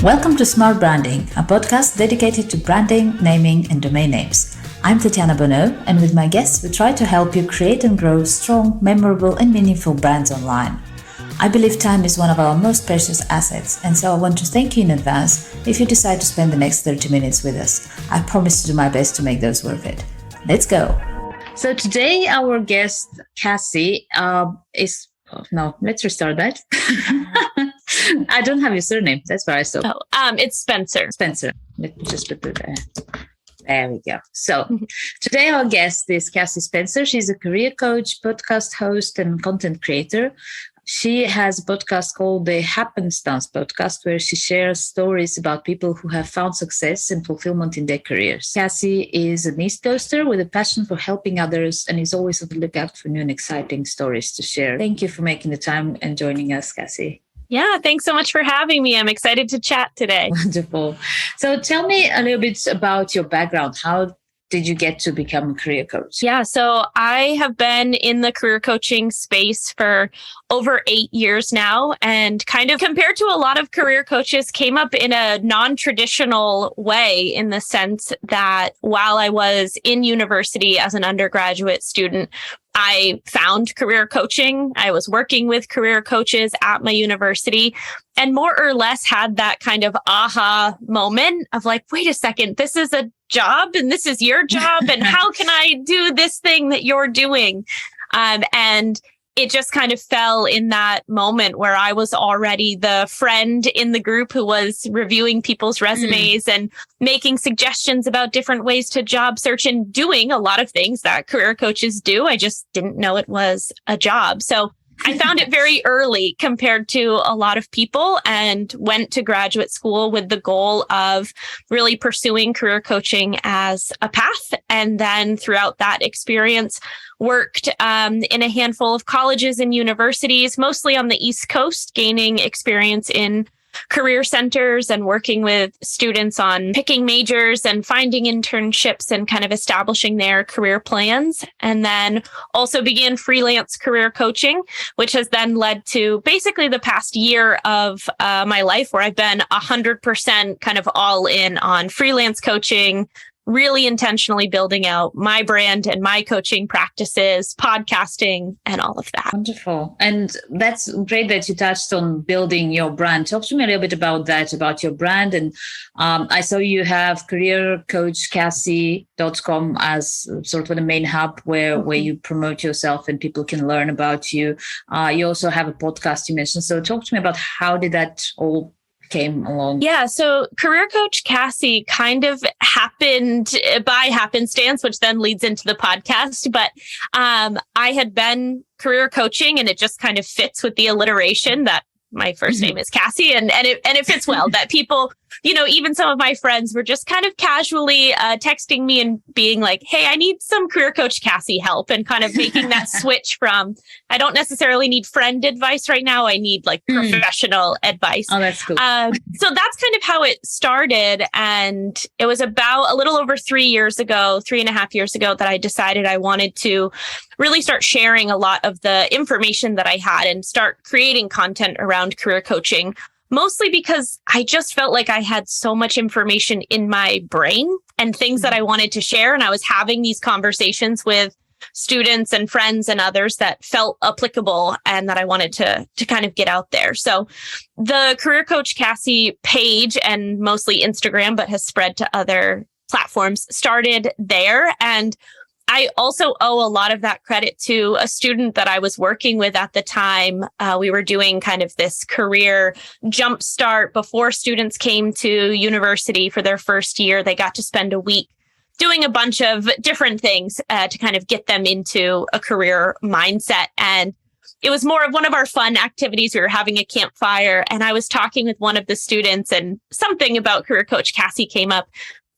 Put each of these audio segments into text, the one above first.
Welcome to Smart Branding, a podcast dedicated to branding, naming, and domain names. I'm Tatiana Bonneau, and with my guests, we try to help you create and grow strong, memorable, and meaningful brands online. I believe time is one of our most precious assets, and so I want to thank you in advance if you decide to spend the next 30 minutes with us. I promise to do my best to make those worth it. Let's go. So today, our guest, Cassie, let's restart that. I don't have your surname. That's where I stopped. It's Spencer. Spencer. Let me just put it there. There we go. So today our guest is Cassie Spencer. She's a career coach, podcast host, and content creator. She has a podcast called the Happenstance podcast, where she shares stories about people who have found success and fulfillment in their careers. Cassie is an East Coaster with a passion for helping others and is always on the lookout for new and exciting stories to share. Thank you for making the time and joining us, Cassie. Yeah, thanks so much for having me. I'm excited to chat today. Wonderful. So tell me a little bit about your background. How did you get to become a career coach? Yeah, so I have been in the career coaching space for over 8 years now, and kind of compared to a lot of career coaches, came up in a non-traditional way, in the sense that while I was in university as an undergraduate student, I found career coaching. I was working with career coaches at my university and more or less had that kind of aha moment of like, wait a second, this is a job and this is your job. And how can I do this thing that you're doing? And it just kind of fell in that moment where I was already the friend in the group who was reviewing people's resumes and making suggestions about different ways to job search and doing a lot of things that career coaches do. I just didn't know it was a job. So I found it very early compared to a lot of people, and went to graduate school with the goal of really pursuing career coaching as a path. And then throughout that experience, worked in a handful of colleges and universities, mostly on the East Coast, gaining experience in career centers and working with students on picking majors and finding internships and kind of establishing their career plans. And then also began freelance career coaching, which has then led to basically the past year of my life, where I've been 100% kind of all in on freelance coaching, really intentionally building out my brand and my coaching practices, podcasting, and all of that. Wonderful. And that's great that you touched on building your brand. Talk to me a little bit about that, about your brand. And I saw you have careercoachcassie.com as sort of the main hub where you promote yourself and people can learn about you. You also have a podcast you mentioned. So talk to me about how did that all came along? Yeah, so Career Coach Cassie kind of happened by happenstance, which then leads into the podcast. But I had been career coaching, and it just kind of fits with the alliteration that my first name is Cassie, and it fits well that people, even some of my friends were just kind of casually texting me and being like, hey, I need some Career Coach Cassie help, and kind of making that switch from, I don't necessarily need friend advice right now. I need like professional advice. Oh, that's cool. So that's kind of how it started. And it was about a little over 3 years ago, 3.5 years ago, that I decided I wanted to really start sharing a lot of the information that I had and start creating content around career coaching, mostly because I just felt like I had so much information in my brain and things that I wanted to share. And I was having these conversations with students and friends and others that felt applicable and that I wanted to kind of get out there. So the Career Coach Cassie page, and mostly Instagram, but has spread to other platforms, started there. And I also owe a lot of that credit to a student that I was working with at the time. We were doing kind of this career jumpstart before students came to university for their first year. They got to spend a week doing a bunch of different things to kind of get them into a career mindset. And it was more of one of our fun activities. We were having a campfire, and I was talking with one of the students, and something about Career Coach Cassie came up.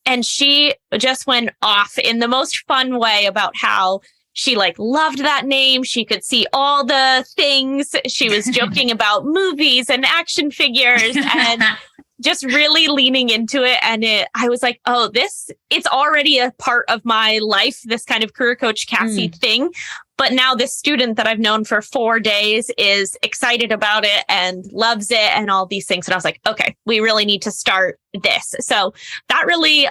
And she just went off in the most fun way about how she loved that name. She could see all the things. She was joking about movies and action figures. And just really leaning into it. And I was like, oh, it's already a part of my life, this kind of career coach Cassie thing. But now this student that I've known for 4 days is excited about it and loves it and all these things. And I was like, okay, we really need to start this. So that really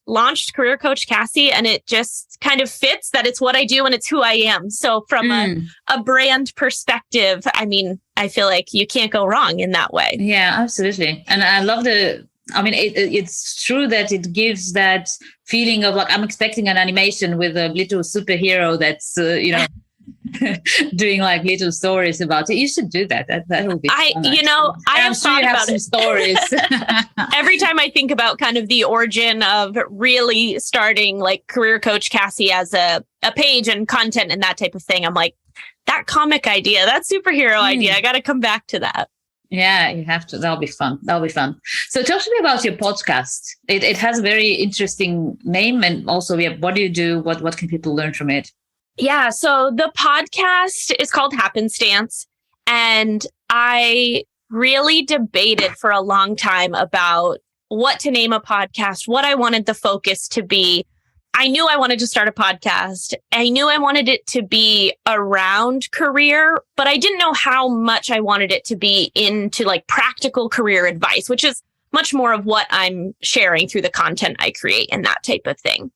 launched Career Coach Cassie, and it just kind of fits that it's what I do and it's who I am. So from a brand perspective, I mean, I feel like you can't go wrong in that way. Yeah, absolutely. And I love it's true that it gives that feeling of like, I'm expecting an animation with a little superhero that's, doing like little stories about it. You should do that. That would be fun, I have thought about some stories. Every time I think about kind of the origin of really starting like Career Coach Cassie as a page and content and that type of thing, I'm like, that comic idea, that superhero idea, I got to come back to that. Yeah, you have to. That'll be fun. So talk to me about your podcast. It has a very interesting name, and also, what do you do? What can people learn from it? Yeah, so the podcast is called Happenstance, and I really debated for a long time about what to name a podcast, what I wanted the focus to be. I knew I wanted to start a podcast. I knew I wanted it to be around career, but I didn't know how much I wanted it to be into like practical career advice, which is much more of what I'm sharing through the content I create and that type of thing.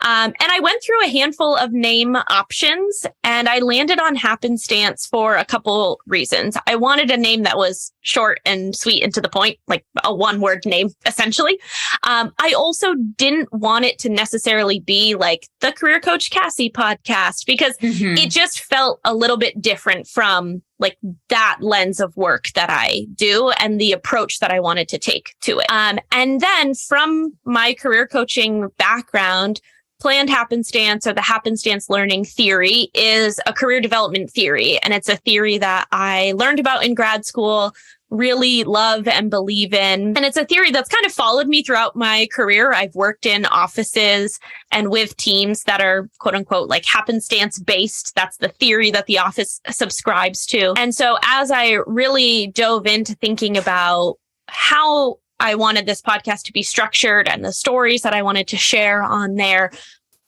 And I went through a handful of name options, and I landed on Happenstance for a couple reasons. I wanted a name that was short and sweet and to the point, like a one-word name, essentially. I also didn't want it to necessarily be like the Career Coach Cassie podcast, because it just felt a little bit different from like that lens of work that I do and the approach that I wanted to take to it. And then from my career coaching background, planned happenstance, or the happenstance learning theory, is a career development theory. And it's a theory that I learned about in grad school, really love and believe in. And it's a theory that's kind of followed me throughout my career. I've worked in offices and with teams that are quote unquote like happenstance based. That's the theory that the office subscribes to. And so as I really dove into thinking about how I wanted this podcast to be structured and the stories that I wanted to share on there,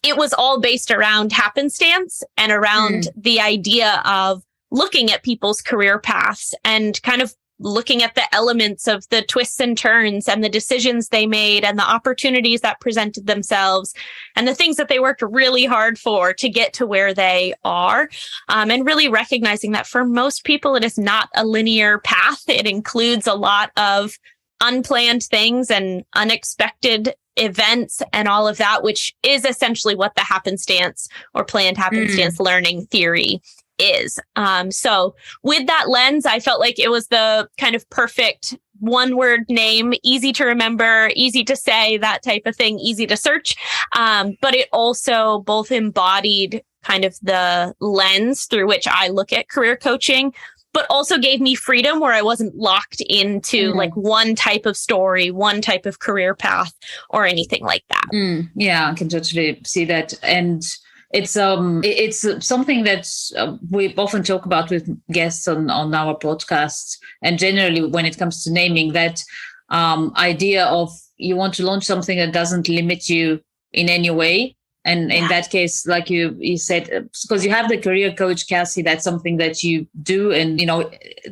it was all based around happenstance and around the idea of looking at people's career paths and kind of looking at the elements of the twists and turns and the decisions they made and the opportunities that presented themselves and the things that they worked really hard for to get to where they are. And really recognizing that for most people, it is not a linear path. It includes a lot of unplanned things and unexpected events and all of that, which is essentially what the happenstance or planned happenstance learning theory is. So with that lens, I felt like it was the kind of perfect one-word name, easy to remember, easy to say, that type of thing, easy to search. But it also both embodied kind of the lens through which I look at career coaching, but also gave me freedom where I wasn't locked into like one type of story, one type of career path or anything like that. Yeah, I can totally see that. And it's something that we often talk about with guests on our podcast, and generally when it comes to naming, that idea of you want to launch something that doesn't limit you in any way. And in that case, like you said, because you have the Career Coach Cassie, that's something that you do, and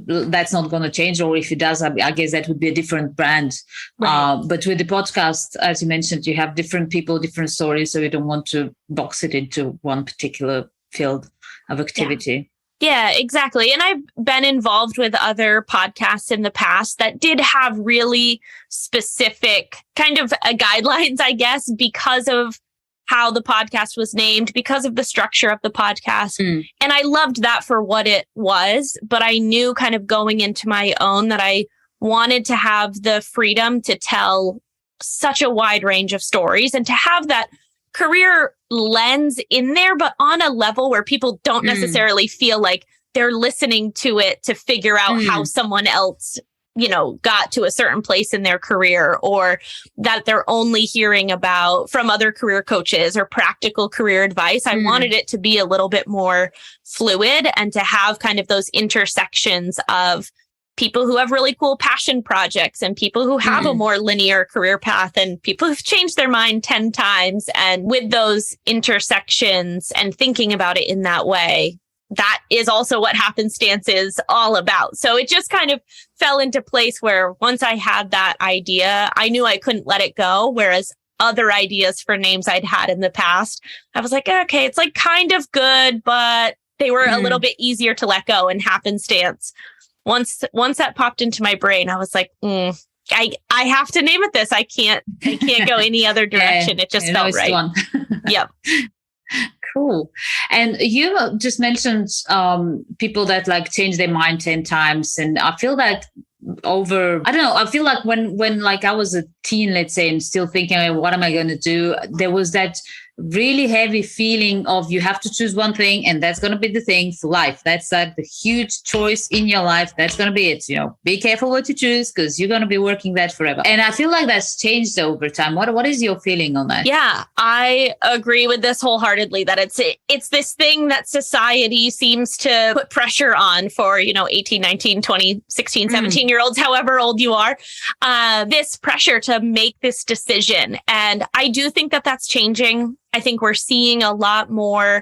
that's not going to change. Or if it does, I guess that would be a different brand. Right. But with the podcast, as you mentioned, you have different people, different stories, so you don't want to box it into one particular field of activity. Yeah, exactly. And I've been involved with other podcasts in the past that did have really specific kind of guidelines, I guess, because of how the podcast was named, because of the structure of the podcast. And I loved that for what it was, but I knew kind of going into my own that I wanted to have the freedom to tell such a wide range of stories and to have that career lens in there, but on a level where people don't necessarily feel like they're listening to it to figure out how someone else got to a certain place in their career, or that they're only hearing about from other career coaches or practical career advice. I wanted it to be a little bit more fluid and to have kind of those intersections of people who have really cool passion projects and people who have a more linear career path and people who've changed their mind 10 times. And with those intersections and thinking about it in that way, that is also what Happenstance is all about. So it just kind of fell into place where once I had that idea, I knew I couldn't let it go. Whereas other ideas for names I'd had in the past, I was like, okay, it's like kind of good, but they were a little bit easier to let go. And Happenstance, once that popped into my brain, I was like, I have to name it this. I can't go any other direction. It just felt right. Yep. Cool. And you just mentioned people that like change their mind 10 times. And I feel that I feel like when like I was a teen, let's say, and still thinking, what am I going to do? There was that really heavy feeling of you have to choose one thing and that's going to be the thing for life. That's like the huge choice in your life. That's going to be it. Be careful what you choose because you're going to be working that forever. And I feel like that's changed over time. What is your feeling on that? Yeah, I agree with this wholeheartedly that it's this thing that society seems to put pressure on for, 18, 19, 20, 16, 17-year-olds, however old you are, this pressure to make this decision. And I do think that that's changing. I think we're seeing a lot more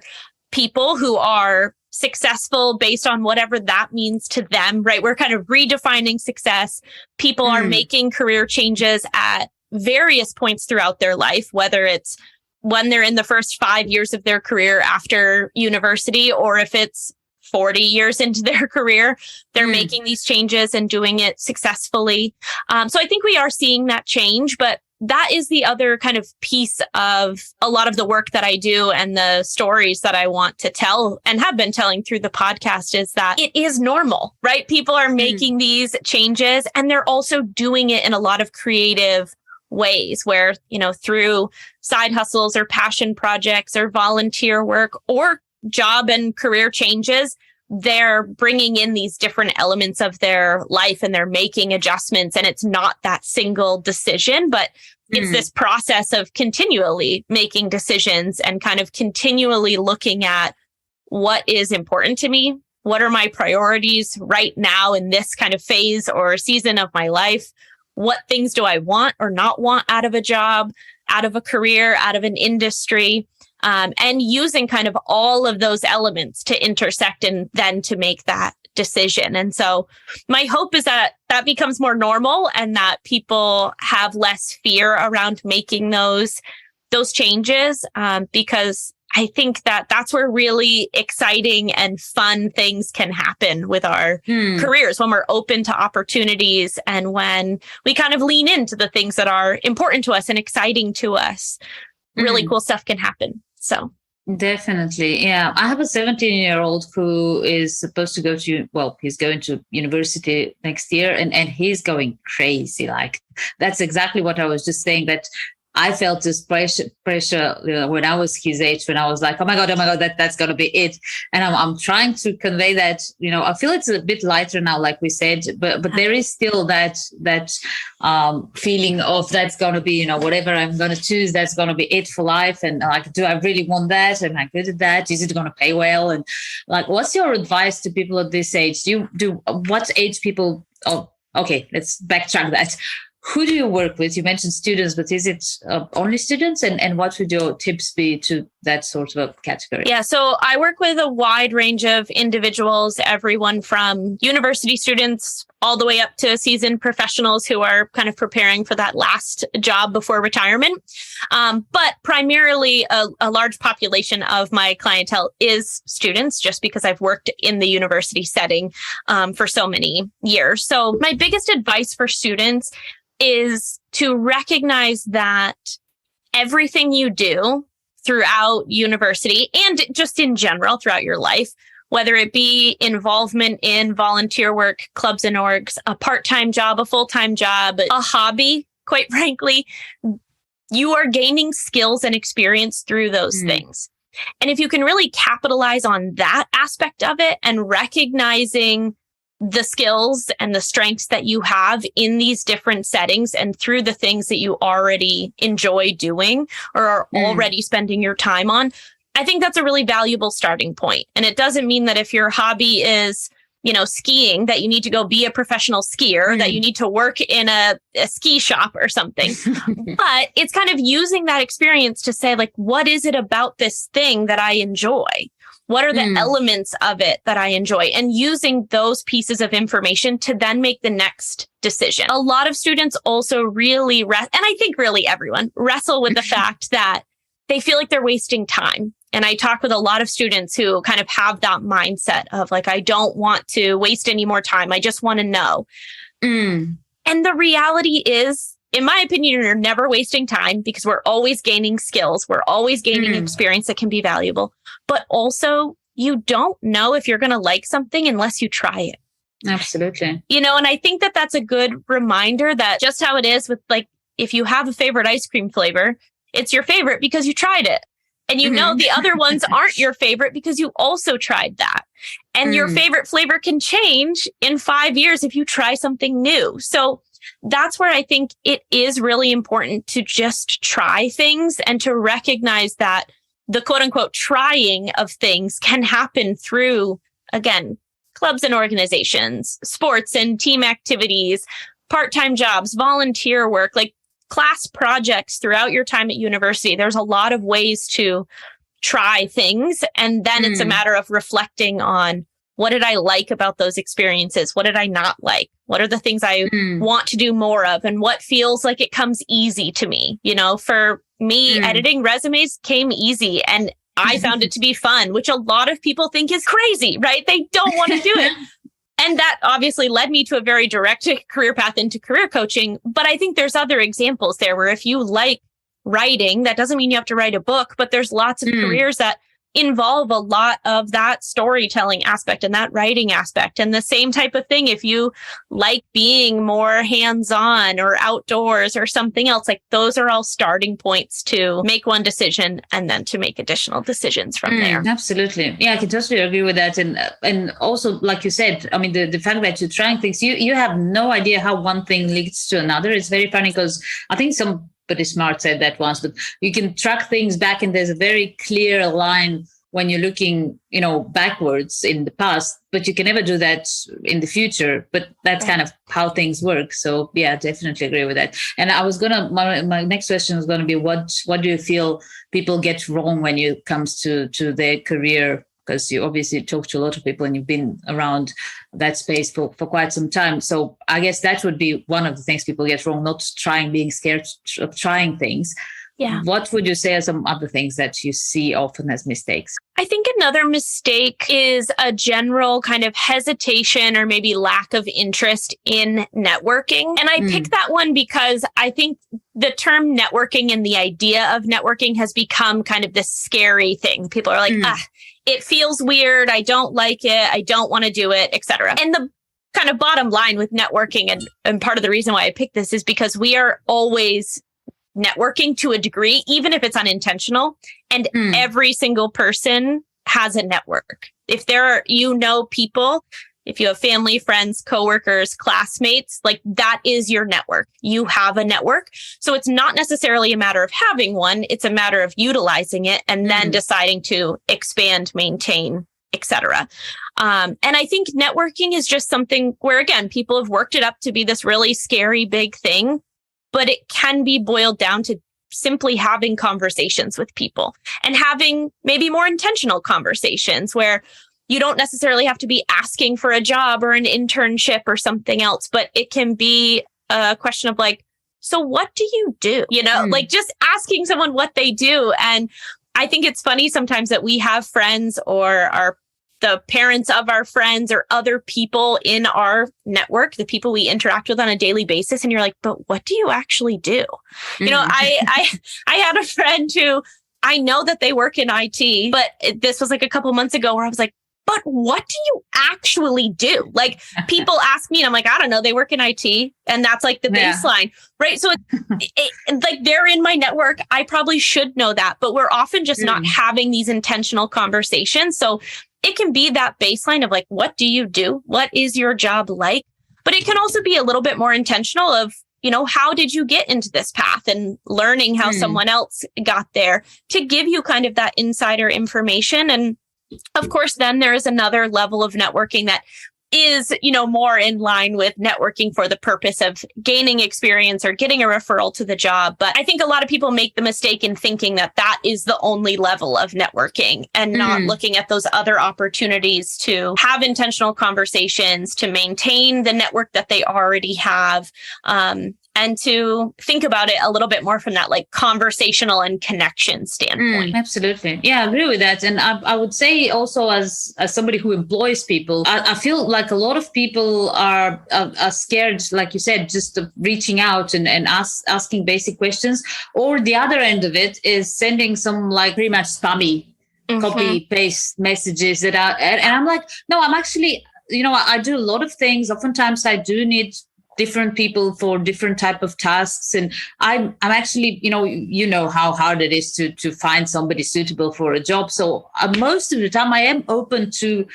people who are successful based on whatever that means to them, right? We're kind of redefining success. People are making career changes at various points throughout their life, whether it's when they're in the first 5 years of their career after university, or if it's 40 years into their career, they're making these changes and doing it successfully. So I think we are seeing that change, but that is the other kind of piece of a lot of the work that I do and the stories that I want to tell and have been telling through the podcast is that it is normal, right? People are making these changes and they're also doing it in a lot of creative ways where, through side hustles or passion projects or volunteer work or job and career changes, they're bringing in these different elements of their life and they're making adjustments. And it's not that single decision, but it's this process of continually making decisions and kind of continually looking at what is important to me. What are my priorities right now in this kind of phase or season of my life? What things do I want or not want out of a job, out of a career, out of an industry? And using kind of all of those elements to intersect and then to make that decision. And so my hope is that that becomes more normal and that people have less fear around making those changes, because I think that that's where really exciting and fun things can happen with our careers, when we're open to opportunities and when we kind of lean into the things that are important to us and exciting to us. Really cool stuff can happen. So definitely. Yeah. I have a 17-year-old who is supposed to go to, he's going to university next year and he's going crazy. Like that's exactly what I was just saying, that I felt this pressure when I was his age, when I was like, oh my God, that's going to be it. And I'm trying to convey that, I feel it's a bit lighter now, like we said, but there is still that feeling of that's going to be, whatever I'm going to choose, that's going to be it for life. And like, do I really want that? Am I good at that? Is it going to pay well? And like, what's your advice to people at this age? What age people? Oh, okay, let's backtrack that. Who do you work with? You mentioned students, but is it only students? And what would your tips be to that sort of a category? Yeah, so I work with a wide range of individuals, everyone from university students all the way up to seasoned professionals who are kind of preparing for that last job before retirement. But primarily a large population of my clientele is students, just because I've worked in the university setting for so many years. So my biggest advice for students is to recognize that everything you do throughout university and just in general throughout your life, whether it be involvement in volunteer work, clubs and orgs, a part-time job, a full-time job, a hobby, quite frankly, you are gaining skills and experience through those things. And if you can really capitalize on that aspect of it and recognizing the skills and the strengths that you have in these different settings and through the things that you already enjoy doing or are already spending your time on, I think that's a really valuable starting point. And it doesn't mean that if your hobby is, skiing, that you need to go be a professional skier, that you need to work in a ski shop or something. But it's kind of using that experience to say, like, what is it about this thing that I enjoy? What are the elements of it that I enjoy? And using those pieces of information to then make the next decision. A lot of students also really, and I think really everyone, wrestle with the fact that they feel like they're wasting time. And I talk with a lot of students who kind of have that mindset of like, I don't want to waste any more time. I just want to know. And the reality is, in my opinion, you're never wasting time because we're always gaining skills. We're always gaining experience that can be valuable. But also, you don't know if you're going to like something unless you try it. Absolutely. And I think that that's a good reminder that just how it is with, like, if you have a favorite ice cream flavor, it's your favorite because you tried it. And the other ones aren't your favorite because you also tried that. And your favorite flavor can change in 5 years if you try something new. So that's where I think it is really important to just try things and to recognize that the quote unquote trying of things can happen through, again, clubs and organizations, sports and team activities, part-time jobs, volunteer work, like class projects throughout your time at university. There's a lot of ways to try things. And then it's a matter of reflecting on, what did I like about those experiences? What did I not like? What are the things I want to do more of? And what feels like it comes easy to me? For me, editing resumes came easy and I found it to be fun, which a lot of people think is crazy, right? They don't want to do it. And that obviously led me to a very direct career path into career coaching. But I think there's other examples there where if you like writing, that doesn't mean you have to write a book, but there's lots of careers that involve a lot of that storytelling aspect and that writing aspect. And the same type of thing, if you like being more hands-on or outdoors or something else, like those are all starting points to make one decision and then to make additional decisions from there. Absolutely. Yeah, I can totally agree with that. And also, like you said, I mean, the fact that you're trying things, you have no idea how one thing leads to another. It's very funny because I think somebody smart said that once, but you can track things back and there's a very clear line when you're looking, backwards in the past, but you can never do that in the future. But that's kind of how things work. So yeah, definitely agree with that. And I was my next question was gonna be, what do you feel people get wrong when it comes to their career? Because you obviously talk to a lot of people and you've been around that space for quite some time. So I guess that would be one of the things people get wrong, not being scared of trying things. Yeah. What would you say are some other things that you see often as mistakes? I think another mistake is a general kind of hesitation or maybe lack of interest in networking. And I picked that one because I think the term networking and the idea of networking has become kind of this scary thing. People are like, it feels weird. I don't like it. I don't want to do it, etc. And the kind of bottom line with networking, and part of the reason why I picked this is because we are always networking to a degree, even if it's unintentional. And every single person has a network. If there are, people, if you have family, friends, coworkers, classmates, like that is your network. You have a network. So it's not necessarily a matter of having one. It's a matter of utilizing it and then deciding to expand, maintain, etc. And I think networking is just something where, again, people have worked it up to be this really scary big thing. But it can be boiled down to simply having conversations with people and having maybe more intentional conversations where you don't necessarily have to be asking for a job or an internship or something else, but it can be a question of like, so what do you do? Like just asking someone what they do. And I think it's funny sometimes that we have friends or the parents of our friends or other people in our network, the people we interact with on a daily basis. And you're like, but what do you actually do? I had a friend who I know that they work in IT, but this was like a couple months ago where I was like, but what do you actually do? Like people ask me and I'm like, I don't know. They work in IT and that's like the baseline, right? So it's like they're in my network. I probably should know that, but we're often just not having these intentional conversations. So it can be that baseline of like, what do you do? What is your job like? But it can also be a little bit more intentional of, how did you get into this path and learning how someone else got there to give you kind of that insider information. And of course, then there is another level of networking that is, more in line with networking for the purpose of gaining experience or getting a referral to the job. But I think a lot of people make the mistake in thinking that that is the only level of networking and not looking at those other opportunities to have intentional conversations, to maintain the network that they already have, and to think about it a little bit more from that like conversational and connection standpoint. Absolutely. Yeah, I agree with that. And I would say also as somebody who employs people, I feel like a lot of people are scared, like you said, just of reaching out and asking basic questions. Or the other end of it is sending some like pretty much spammy copy paste messages that are, and I'm like, no, I'm actually, I do a lot of things. Oftentimes I do need different people for different type of tasks. And I'm actually, how hard it is to find somebody suitable for a job. So most of the time I am open to,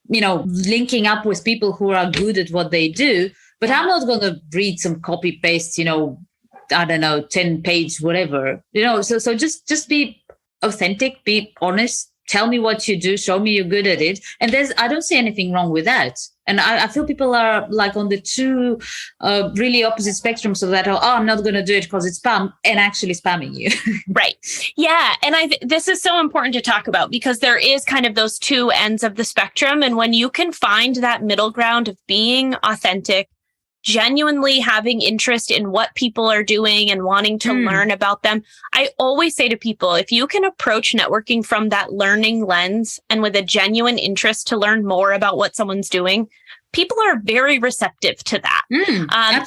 linking up with people who are good at what they do, but I'm not going to read some copy paste, I don't know, 10-page, whatever, so just be authentic, be honest, tell me what you do, show me you're good at it. And I don't see anything wrong with that. And I feel people are like on the two really opposite spectrums of that. Oh, I'm not going to do it because it's spam, and actually spamming you. Right. Yeah. And this is so important to talk about because there is kind of those two ends of the spectrum. And when you can find that middle ground of being authentic, genuinely having interest in what people are doing and wanting to learn about them. I always say to people, if you can approach networking from that learning lens and with a genuine interest to learn more about what someone's doing, people are very receptive to that.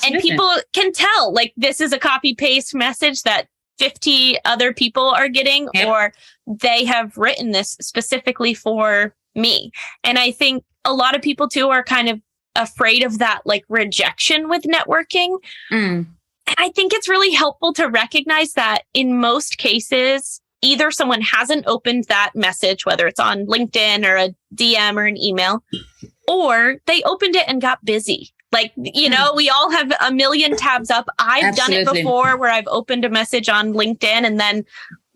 And people can tell, like, this is a copy paste message that 50 other people are getting, or they have written this specifically for me. And I think a lot of people too are kind of afraid of that like rejection with networking. And I think it's really helpful to recognize that in most cases, either someone hasn't opened that message, whether it's on LinkedIn or a DM or an email, or they opened it and got busy. Like, we all have a million tabs up. I've done it before where I've opened a message on LinkedIn and then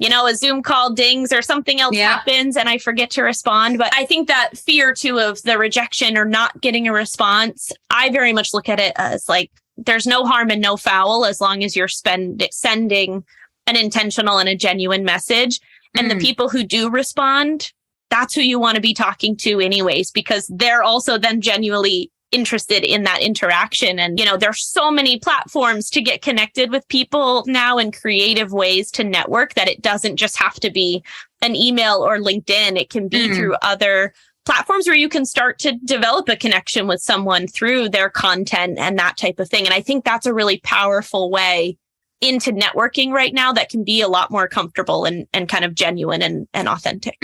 a Zoom call dings or something else happens and I forget to respond. But I think that fear too of the rejection or not getting a response, I very much look at it as like, there's no harm and no foul as long as you're sending an intentional and a genuine message. And the people who do respond, that's who you want to be talking to anyways, because they're also then genuinely interested in that interaction. And, there's so many platforms to get connected with people now and creative ways to network that it doesn't just have to be an email or LinkedIn. It can be through other platforms where you can start to develop a connection with someone through their content and that type of thing. And I think that's a really powerful way into networking right now that can be a lot more comfortable and kind of genuine and authentic.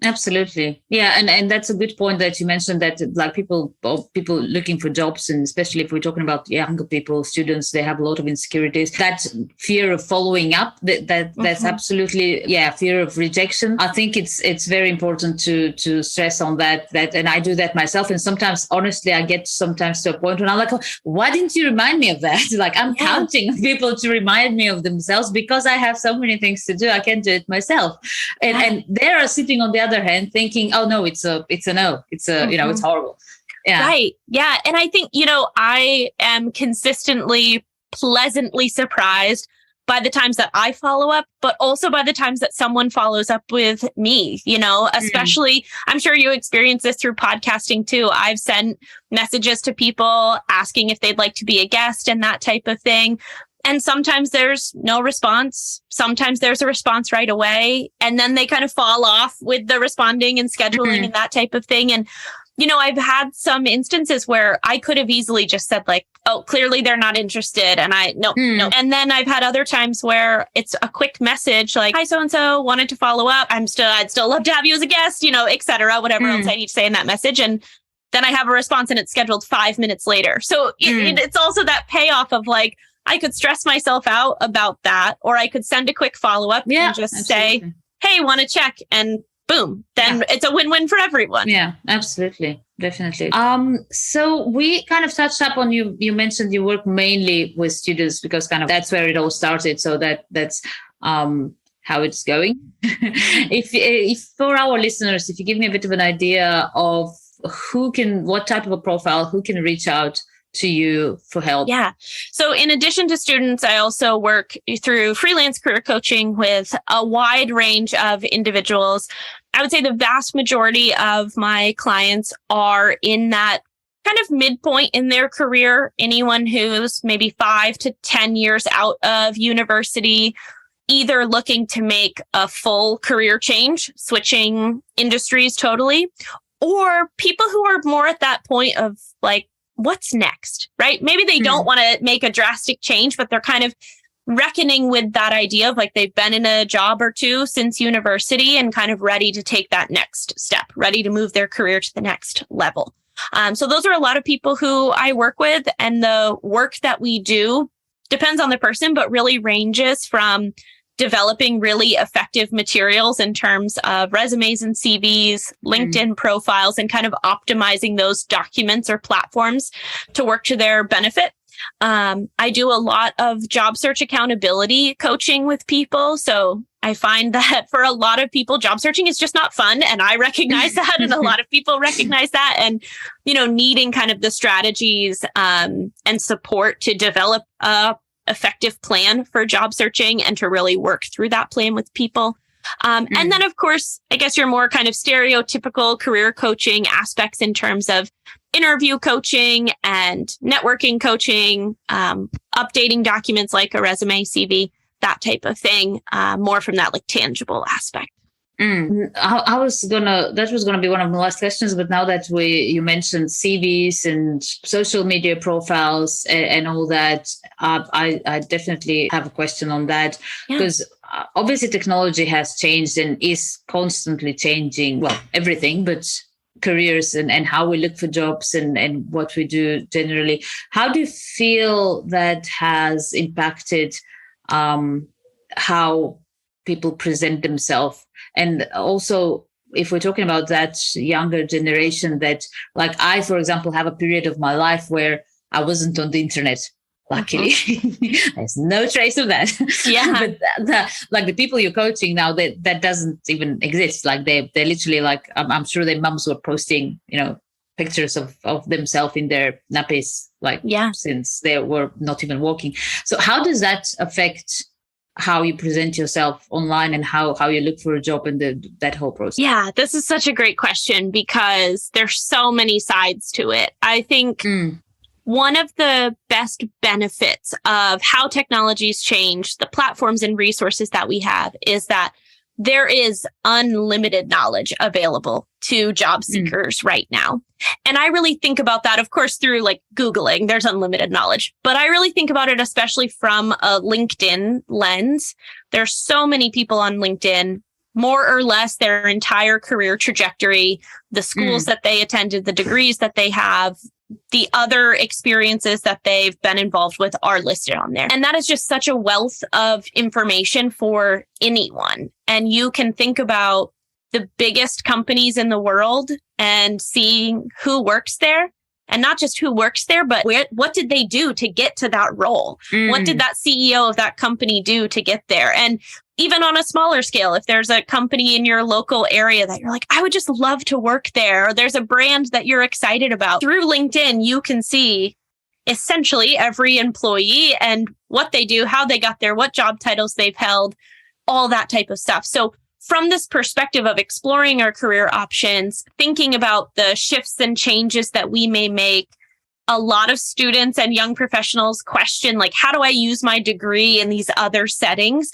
Absolutely. Yeah. And that's a good point that you mentioned, that like people looking for jobs, and especially if we're talking about younger people, students, they have a lot of insecurities. That fear of following up, that's absolutely, fear of rejection. I think it's very important to stress on that, and I do that myself. And sometimes, honestly, I get sometimes to a point when I'm like, oh, why didn't you remind me of that? Like I'm counting on people to remind me of themselves because I have so many things to do. I can't do it myself. And they are sitting on the other hand thinking, oh no, it's a no, it's a it's horrible. Right. Yeah. And I think I am consistently pleasantly surprised by the times that I follow up, but also by the times that someone follows up with me, especially I'm sure you experience this through podcasting too. I've sent messages to people asking if they'd like to be a guest and that type of thing. And sometimes there's no response. Sometimes there's a response right away. And then they kind of fall off with the responding and scheduling and that type of thing. And, I've had some instances where I could have easily just said like, oh, clearly they're not interested. And no. And then I've had other times where it's a quick message like, hi, so-and-so, wanted to follow up. I'd still love to have you as a guest, et cetera, whatever else I need to say in that message. And then I have a response and it's scheduled 5 minutes later. So it's also that payoff of like, I could stress myself out about that, or I could send a quick follow-up and just say, hey, want to check? And boom, then it's a win-win for everyone. Yeah, absolutely. Definitely. So we kind of touched up on you mentioned you work mainly with students because kind of that's where it all started. So that's how it's going. If for our listeners, if you give me a bit of an idea of what type of a profile, who can reach out to you for help? Yeah. So in addition to students, I also work through freelance career coaching with a wide range of individuals. I would say the vast majority of my clients are in that kind of midpoint in their career. Anyone who's maybe 5 to 10 years out of university, either looking to make a full career change, switching industries totally, or people who are more at that point of like, what's next, right? Maybe they don't want to make a drastic change, but they're kind of reckoning with that idea of like they've been in a job or two since university and kind of ready to take that next step, ready to move their career to the next level. So those are a lot of people who I work with, and the work that we do depends on the person, but really ranges from developing really effective materials in terms of resumes and CVs, LinkedIn profiles, and kind of optimizing those documents or platforms to work to their benefit. I do a lot of job search accountability coaching with people. So I find that for a lot of people, job searching is just not fun. And I recognize that. And a lot of people recognize that. And, needing kind of the strategies and support to develop a effective plan for job searching and to really work through that plan with people. And then, of course, I guess your more kind of stereotypical career coaching aspects in terms of interview coaching and networking coaching, updating documents like a resume, CV, that type of thing, more from that like tangible aspect. That was gonna be one of the last questions, but now that you mentioned CVs and social media profiles and all that, I definitely have a question on that, because obviously technology has changed and is constantly changing. Well, everything, but careers and how we look for jobs and what we do generally. How do you feel that has impacted how people present themselves? And also, if we're talking about that younger generation, that like I, for example, have a period of my life where I wasn't on the internet. Luckily, there's no trace of that. Yeah. But the people you're coaching now, that doesn't even exist. Like they're literally like, I'm sure their mums were posting, pictures of themselves in their nappies, since they were not even walking. So how does that affect how you present yourself online and how you look for a job and that whole process? Yeah, this is such a great question because there's so many sides to it. I think one of the best benefits of how technology's changed, the platforms and resources that we have, is that there is unlimited knowledge available to job seekers right now. And I really think about that, of course, through like Googling, there's unlimited knowledge, but I really think about it, especially from a LinkedIn lens. There's so many people on LinkedIn, more or less their entire career trajectory, the schools that they attended, the degrees that they have, the other experiences that they've been involved with are listed on there. And that is just such a wealth of information for anyone. And you can think about the biggest companies in the world and seeing who works there. And not just who works there, but what did they do to get to that role? What did that CEO of that company do to get there? And even on a smaller scale, if there's a company in your local area that you're like, I would just love to work there, or there's a brand that you're excited about, through LinkedIn, you can see essentially every employee and what they do, how they got there, what job titles they've held, all that type of stuff. So from this perspective of exploring our career options, thinking about the shifts and changes that we may make, a lot of students and young professionals question, like, how do I use my degree in these other settings?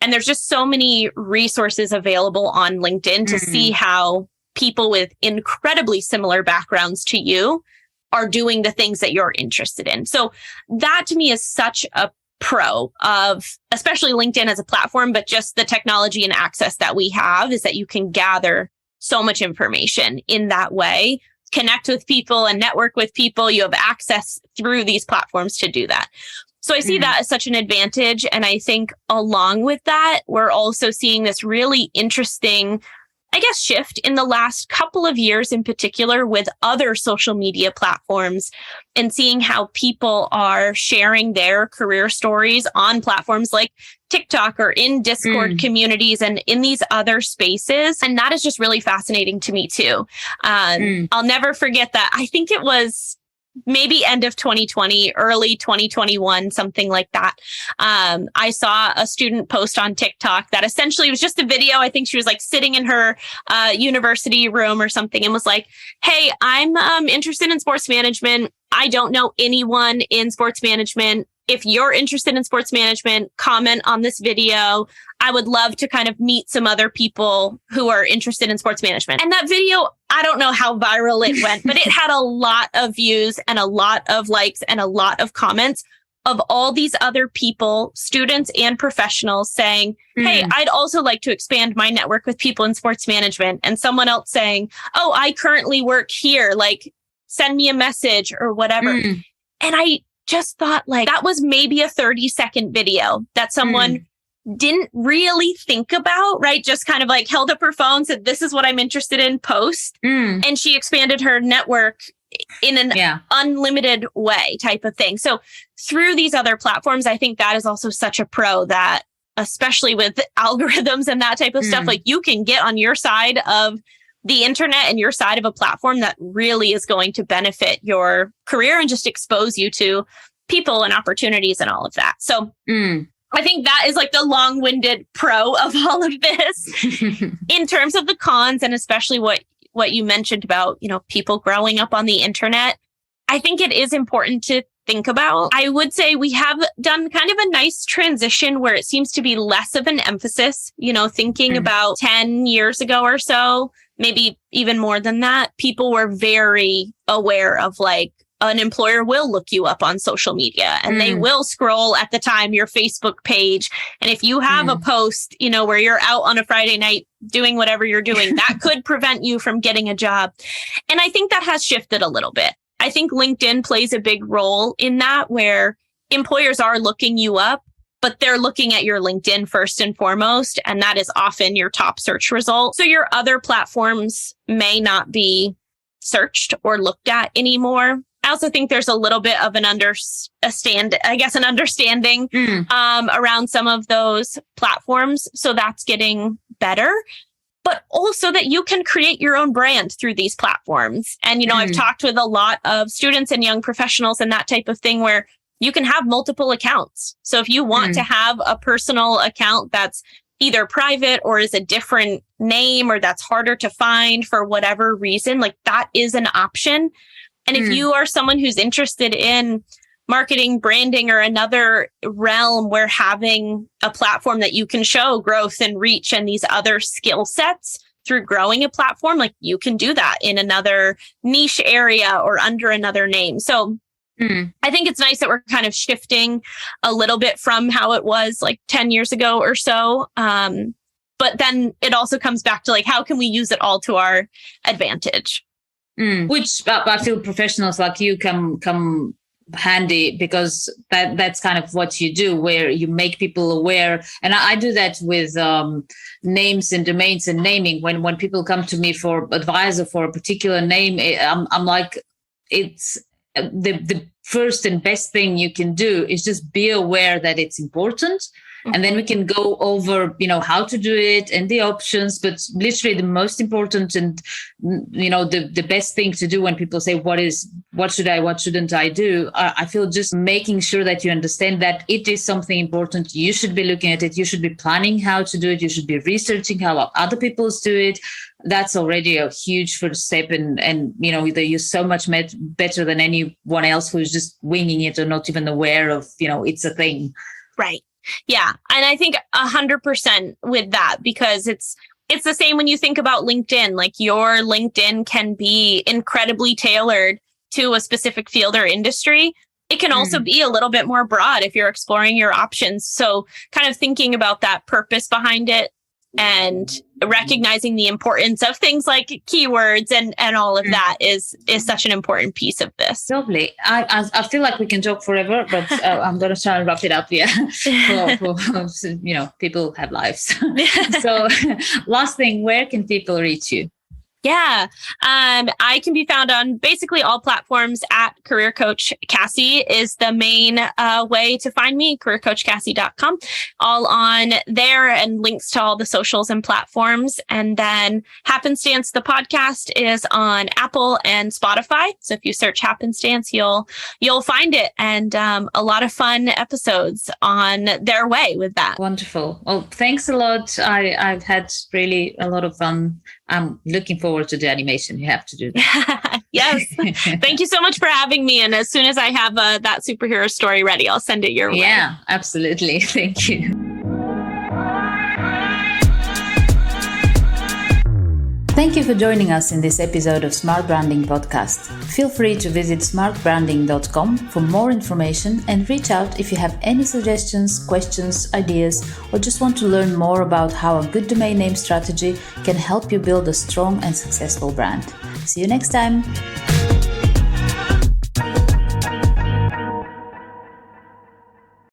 And there's just so many resources available on LinkedIn to see how people with incredibly similar backgrounds to you are doing the things that you're interested in. So that to me is such a pro of especially LinkedIn as a platform, but just the technology and access that we have is that you can gather so much information in that way, connect with people and network with people. You have access through these platforms to do that. So I see that as such an advantage. And I think along with that, we're also seeing this really interesting, I guess, shift in the last couple of years in particular with other social media platforms and seeing how people are sharing their career stories on platforms like TikTok or in Discord communities and in these other spaces. And that is just really fascinating to me too. I'll never forget that. I think it was maybe end of 2020, early 2021, something like that. I saw a student post on TikTok that essentially was just a video. I think she was like sitting in her university room or something and was like, hey, I'm interested in sports management. I don't know anyone in sports management. If you're interested in sports management, comment on this video. I would love to kind of meet some other people who are interested in sports management. And that video, I don't know how viral it went, but it had a lot of views and a lot of likes and a lot of comments of all these other people, students and professionals saying, hey, I'd also like to expand my network with people in sports management. And someone else saying, oh, I currently work here. Like, send me a message or whatever. And I just thought like that was maybe a 30-second video that someone didn't really think about, right? Just kind of like held up her phone, said, this is what I'm interested in, post. And she expanded her network in an unlimited way type of thing. So through these other platforms, I think that is also such a pro that, especially with algorithms and that type of stuff, like you can get on your side of the internet and your side of a platform that really is going to benefit your career and just expose you to people and opportunities and all of that. So I think that is like the long-winded pro of all of this. In terms of the cons, and especially what you mentioned about, you know, people growing up on the internet, I think it is important to think about. I would say we have done kind of a nice transition where it seems to be less of an emphasis, you know, thinking about 10 years ago or so, maybe even more than that. People were very aware of like, an employer will look you up on social media and they will scroll at the time your Facebook page. And if you have a post, you know, where you're out on a Friday night doing whatever you're doing, that could prevent you from getting a job. And I think that has shifted a little bit. I think LinkedIn plays a big role in that, where employers are looking you up, but they're looking at your LinkedIn first and foremost. And that is often your top search result. So your other platforms may not be searched or looked at anymore. I also think there's a little bit of an understanding around some of those platforms. So that's getting better, but also that you can create your own brand through these platforms. And, you know, I've talked with a lot of students and young professionals and that type of thing where you can have multiple accounts. So if you want to have a personal account that's either private or is a different name or that's harder to find for whatever reason, like that is an option. And if you are someone who's interested in marketing, branding, or another realm where having a platform that you can show growth and reach and these other skill sets through growing a platform, like you can do that in another niche area or under another name. So I think it's nice that we're kind of shifting a little bit from how it was like 10 years ago or so. But then it also comes back to like, how can we use it all to our advantage? Which I feel professionals like you come handy, because that's kind of what you do, where you make people aware. And I do that with names and domains and naming. When people come to me for advice or for a particular name, I'm like, it's the first and best thing you can do is just be aware that it's important. And then we can go over, you know, how to do it and the options. But literally the most important and, you know, the best thing to do when people say, what shouldn't I do? I feel just making sure that you understand that it is something important. You should be looking at it. You should be planning how to do it. You should be researching how other people do it. That's already a huge first step. And you know, you're so much better than anyone else who's just winging it or not even aware of, you know, it's a thing. Right. Yeah. And I think 100% with that, because it's the same when you think about LinkedIn. Like your LinkedIn can be incredibly tailored to a specific field or industry. It can also be a little bit more broad if you're exploring your options. So kind of thinking about that purpose behind it and recognizing the importance of things like keywords and all of that is such an important piece of this. Lovely. I feel like we can talk forever, but I'm going to try and wrap it up here. for, you know, people have lives. So last thing, where can people reach you? Yeah. I can be found on basically all platforms at Career Coach Cassie is the main way to find me, careercoachcassie.com, all on there, and links to all the socials and platforms. And then Happenstance, the podcast, is on Apple and Spotify. So if you search Happenstance, you'll find it, and a lot of fun episodes on their way with that. Wonderful. Well, thanks a lot. I've had really a lot of fun. I'm looking forward to the animation. You have to do that. Yes. Thank you so much for having me. And as soon as I have that superhero story ready, I'll send it your way. Yeah, absolutely. Thank you. Thank you for joining us in this episode of Smart Branding Podcast. Feel free to visit smartbranding.com for more information and reach out if you have any suggestions, questions, ideas, or just want to learn more about how a good domain name strategy can help you build a strong and successful brand. See you next time.